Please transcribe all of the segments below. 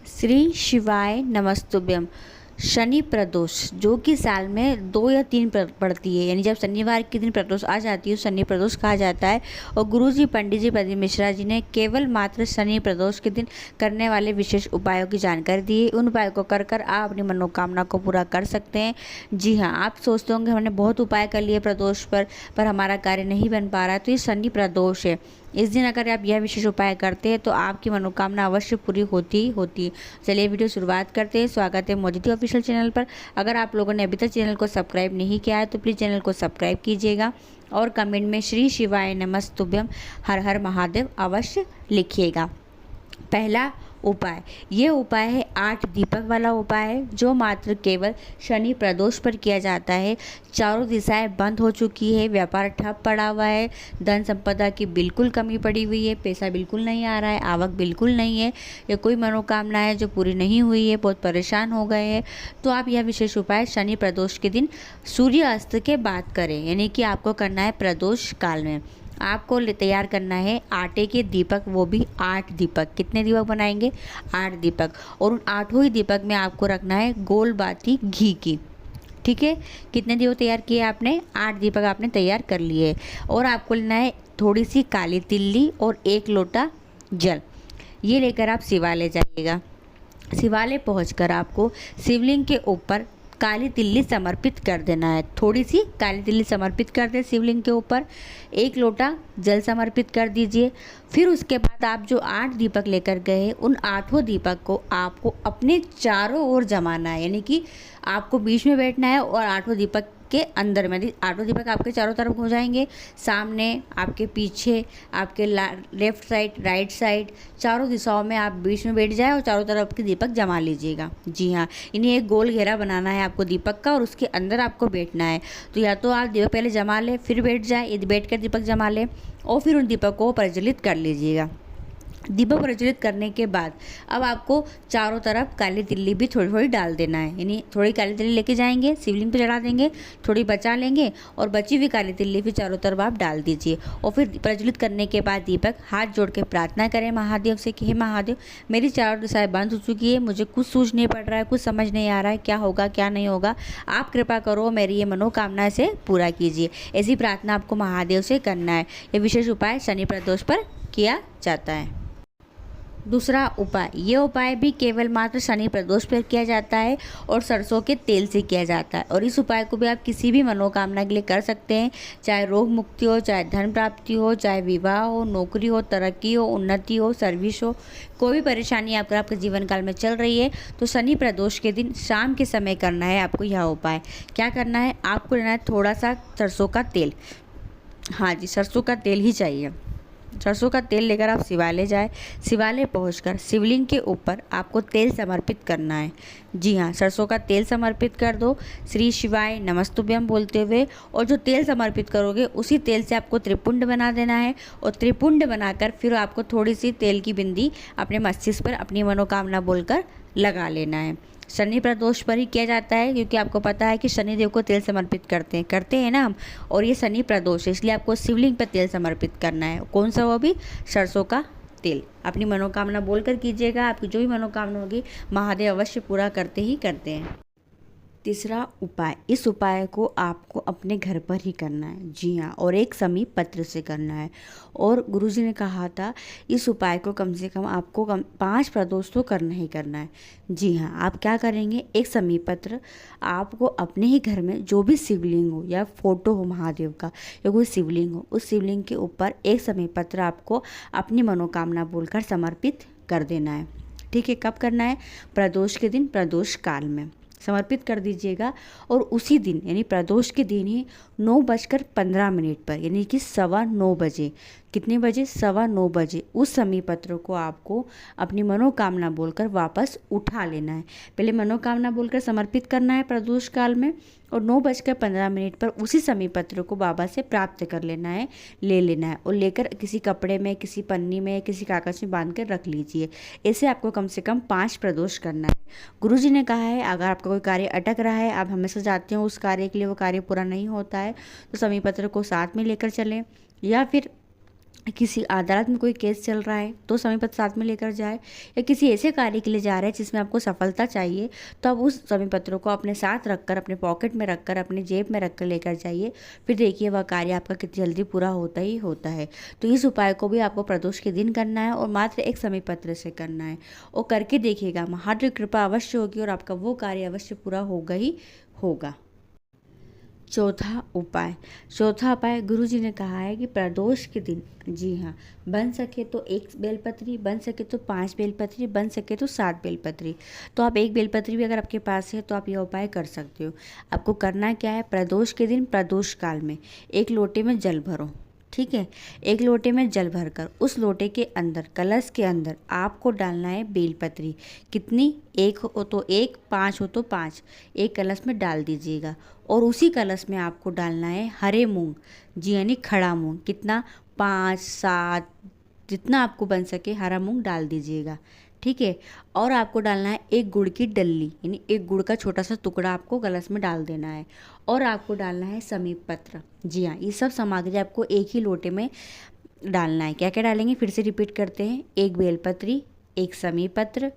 श्री शिवाय नमस्तुभ्यम। शनि प्रदोष जो कि साल में 2 या 3 पड़ती है, यानी जब शनिवार के दिन प्रदोष आ जाती है शनि प्रदोष कहा जाता है। और गुरुजी पंडित जी पद मिश्रा जी ने केवल मात्र शनि प्रदोष के दिन करने वाले विशेष उपायों की जानकारी दी है। उन उपायों को कर आप अपनी मनोकामना को पूरा कर सकते हैं। जी हाँ, आप सोचते होंगे हमने बहुत उपाय कर लिए प्रदोष पर हमारा कार्य नहीं बन पा रहा है, तो ये शनि प्रदोष है। इस दिन अगर आप यह विशेष उपाय करते हैं तो आपकी मनोकामना अवश्य पूरी होती होती। चलिए वीडियो शुरुआत करते हैं। स्वागत है मोदी ऑफिशियल चैनल पर। अगर आप लोगों ने अभी तक चैनल को सब्सक्राइब नहीं किया है तो प्लीज़ चैनल को सब्सक्राइब कीजिएगा और कमेंट में श्री शिवाय नमस्तुभ्यम हर हर महादेव अवश्य लिखिएगा। पहला उपाय, ये उपाय है 8 दीपक वाला उपाय है, जो मात्र केवल शनि प्रदोष पर किया जाता है। चारों दिशाएं बंद हो चुकी है, व्यापार ठप पड़ा हुआ है, धन संपदा की बिल्कुल कमी पड़ी हुई है, पैसा बिल्कुल नहीं आ रहा है, आवक बिल्कुल नहीं है, या कोई मनोकामना है जो पूरी नहीं हुई है, बहुत परेशान हो गए हैं, तो आप यह विशेष उपाय शनि प्रदोष के दिन सूर्य अस्त के बाद करें। यानी कि आपको करना है प्रदोष काल में। आपको तैयार करना है आटे के दीपक, वो भी 8 दीपक। कितने दीपक बनाएंगे? 8 दीपक। और उन 8 ही दीपक में आपको रखना है गोल बाती घी की। ठीक है, कितने दीपक तैयार किए आपने? 8 दीपक आपने तैयार कर लिए। और आपको लेना है थोड़ी सी काली तिल्ली और 1 लोटा जल। ये लेकर आप शिवालय जाइएगा। शिवालय पहुंचकर आपको शिवलिंग के ऊपर काली तिल्ली समर्पित कर देना है। थोड़ी सी काली तिल्ली समर्पित कर दें शिवलिंग के ऊपर। 1 लोटा जल समर्पित कर दीजिए। फिर उसके बाद आप जो 8 दीपक लेकर गए उन 8 दीपक को आपको अपने चारों ओर जमाना है। यानी कि आपको बीच में बैठना है और 8 दीपक के अंदर में 8 दीपक आपके चारों तरफ हो जाएंगे, सामने, आपके पीछे, आपके लेफ्ट साइड, राइट साइड, चारों दिशाओं में आप बीच में बैठ जाए और चारों तरफ के दीपक जमा लीजिएगा। जी हाँ, इन्हें एक गोल घेरा बनाना है आपको दीपक का और उसके अंदर आपको बैठना है। तो या तो आप दीपक पहले जमा लें फिर बैठ जाए, यदि बैठ कर दीपक जमा लें और फिर उन दीपक को प्रज्वलित कर लीजिएगा। दीपक प्रज्वलित करने के बाद अब आपको चारों तरफ काली तिल्ली भी थोड़ी थोड़ी डाल देना है। यानी थोड़ी काली तिल्ली लेके जाएंगे, शिवलिंग पे चढ़ा देंगे, थोड़ी बचा लेंगे और बची हुई काली तिल्ली भी चारों तरफ आप डाल दीजिए। और फिर प्रज्वलित करने के बाद दीपक हाथ जोड़ के प्रार्थना करें महादेव से कि हे महादेव, मेरी चारों दिशाएं बंद हो चुकी है, मुझे कुछ सूझ नहीं पड़ रहा है, कुछ समझ नहीं आ रहा है, क्या होगा क्या नहीं होगा, आप कृपा करो, मेरी ये मनोकामना से पूरा कीजिए। ऐसी प्रार्थना आपको महादेव से करना है। ये विशेष उपाय शनि प्रदोष पर किया जाता है। दूसरा उपाय, ये उपाय भी केवल मात्र शनि प्रदोष पर किया जाता है और सरसों के तेल से किया जाता है। और इस उपाय को भी आप किसी भी मनोकामना के लिए कर सकते हैं, चाहे रोग मुक्ति हो, चाहे धन प्राप्ति हो, चाहे विवाह हो, नौकरी हो, तरक्की हो, उन्नति हो, सर्विस हो, कोई भी परेशानी अगर आपके जीवन काल में चल रही है तो शनि प्रदोष के दिन शाम के समय करना है आपको यह उपाय। क्या करना है? आपको लेना है थोड़ा सा सरसों का तेल। हाँ जी, सरसों का तेल ही चाहिए। सरसों का तेल लेकर आप शिवालय जाए। शिवालय पहुंचकर शिवलिंग के ऊपर आपको तेल समर्पित करना है। जी हाँ, सरसों का तेल समर्पित कर दो श्री शिवाय नमस्तुभ्यम बोलते हुए। और जो तेल समर्पित करोगे उसी तेल से आपको त्रिपुंड बना देना है। और त्रिपुंड बनाकर फिर आपको थोड़ी सी तेल की बिंदी अपने मस्तिष्क पर अपनी मनोकामना बोलकर लगा लेना है। शनि प्रदोष पर ही किया जाता है, क्योंकि आपको पता है कि शनिदेव को तेल समर्पित करते हैं ना हम। और ये शनि प्रदोष है, इसलिए आपको शिवलिंग पर तेल समर्पित करना है। कौन सा? वो भी सरसों का तेल। अपनी मनोकामना बोलकर कीजिएगा, आपकी जो भी मनोकामना होगी महादेव अवश्य पूरा करते ही करते हैं। तीसरा उपाय, इस उपाय को आपको अपने घर पर ही करना है। जी हाँ, और एक समीप पत्र से करना है। और गुरुजी ने कहा था इस उपाय को कम से कम आपको 5 प्रदोष तो करना ही करना है। जी हाँ, आप क्या करेंगे? एक समीप पत्र आपको अपने ही घर में जो भी शिवलिंग हो या फोटो हो महादेव का या कोई शिवलिंग हो, उस शिवलिंग के ऊपर एक समीप पत्र आपको अपनी मनोकामना बोलकर समर्पित कर देना है। ठीक है, कब करना है? प्रदोष के दिन, प्रदोष काल में समर्पित कर दीजिएगा। और उसी दिन यानी प्रदोष के दिन ही 9:15 पर, यानी कि 9:15 बजे, कितने बजे? 9:15 बजे उस समीप पत्र को आपको अपनी मनोकामना बोलकर वापस उठा लेना है। पहले मनोकामना बोलकर समर्पित करना है प्रदोष काल में, और 9:15 पर उसी समीप पत्र को बाबा से प्राप्त कर लेना है, ले लेना है। और लेकर किसी कपड़े में, किसी पन्नी में, किसी कागज में बांध कर रख लीजिए। ऐसे आपको कम से कम 5 प्रदोष करना है। गुरुजी ने कहा है अगर आपका कोई कार्य अटक रहा है, आप हमेशा जाते हो उस कार्य के लिए, वो कार्य पूरा नहीं होता है, तो समीप पत्र को साथ में लेकर चलें, या फिर किसी अदालत में कोई केस चल रहा है तो समय पत्र साथ में लेकर जाए, या किसी ऐसे कार्य के लिए जा रहे हैं जिसमें आपको सफलता चाहिए तो आप उस समय पत्रों को अपने साथ रखकर, अपने पॉकेट में रखकर, अपनी जेब में रखकर लेकर जाइए। फिर देखिए वह कार्य आपका कितनी जल्दी पूरा होता ही होता है। तो इस उपाय को भी आपको प्रदोष के दिन करना है और मात्र एक समय पत्र से करना है, और करके देखिएगा महादेव कृपा अवश्य होगी और आपका वो कार्य अवश्य पूरा होगा ही होगा। चौथा उपाय गुरुजी ने कहा है कि प्रदोष के दिन, जी हाँ, बन सके तो 1 बेलपत्री, बन सके तो 5 बेलपत्री, बन सके तो 7 बेलपत्री। तो आप 1 बेलपत्री भी अगर आपके पास है तो आप यह उपाय कर सकते हो। आपको करना क्या है, प्रदोष के दिन प्रदोष काल में 1 लोटे में जल भरो, ठीक है। 1 लोटे में जल भरकर उस लोटे के अंदर, कलश के अंदर आपको डालना है बेलपत्री। कितनी, 1 हो तो 1, 5 हो तो 5, एक कलश में डाल दीजिएगा। और उसी कलश में आपको डालना है हरे मूंग, जी यानी खड़ा मूंग। कितना, 5, 7, जितना आपको बन सके हरा मूंग डाल दीजिएगा, ठीक है। और आपको डालना है 1 गुड़ की डल्ली, यानी 1 गुड़ का छोटा सा टुकड़ा आपको कलश में डाल देना है। और आपको डालना है समीप पत्र, जी हाँ, ये सब सामग्री आपको एक ही लोटे में डालना है। क्या क्या डालेंगे, फिर से रिपीट करते हैं। 1 बेलपत्री, 1 समीप पत्र,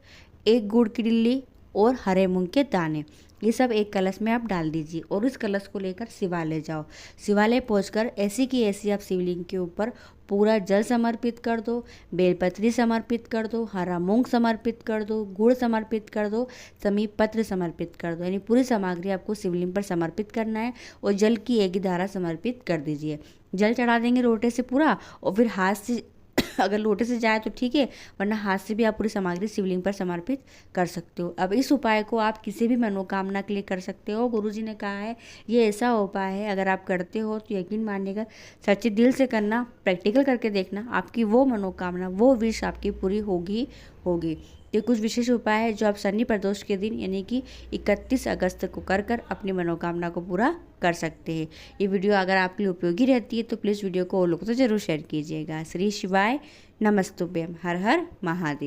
1 गुड़ की डल्ली और हरे मूंग के दाने, ये सब एक कलश में आप डाल दीजिए। और उस कलश को लेकर शिवालय जाओ। शिवालय पहुंचकर ऐसी की ऐसी आप शिवलिंग के ऊपर पूरा जल समर्पित कर दो, बेलपत्री समर्पित कर दो, हरा मूंग समर्पित कर दो, गुड़ समर्पित कर दो, समीप पत्र समर्पित कर दो। यानी पूरी सामग्री आपको शिवलिंग पर समर्पित करना है और जल की एक धारा समर्पित कर दीजिए। जल चढ़ा देंगे लोटे से पूरा, और फिर हाथ से अगर लोटे से जाए तो ठीक है, वरना हाथ से भी आप पूरी सामग्री शिवलिंग पर समर्पित कर सकते हो। अब इस उपाय को आप किसी भी मनोकामना के लिए कर सकते हो। गुरुजी ने कहा है ये ऐसा उपाय है, अगर आप करते हो तो यकीन मानिएगा, सच्चे दिल से करना, प्रैक्टिकल करके देखना, आपकी वो मनोकामना, वो विश आपकी पूरी होगी होगी। ये कुछ विशेष उपाय है जो आप शनि प्रदोष के दिन यानी कि 31 अगस्त को कर अपनी मनोकामना को पूरा कर सकते हैं। ये वीडियो अगर आपके लिए उपयोगी रहती है तो प्लीज़ वीडियो को और लोगों से जरूर शेयर कीजिएगा। श्री शिवाय नमस्तुभ्यम, हर हर महादेव।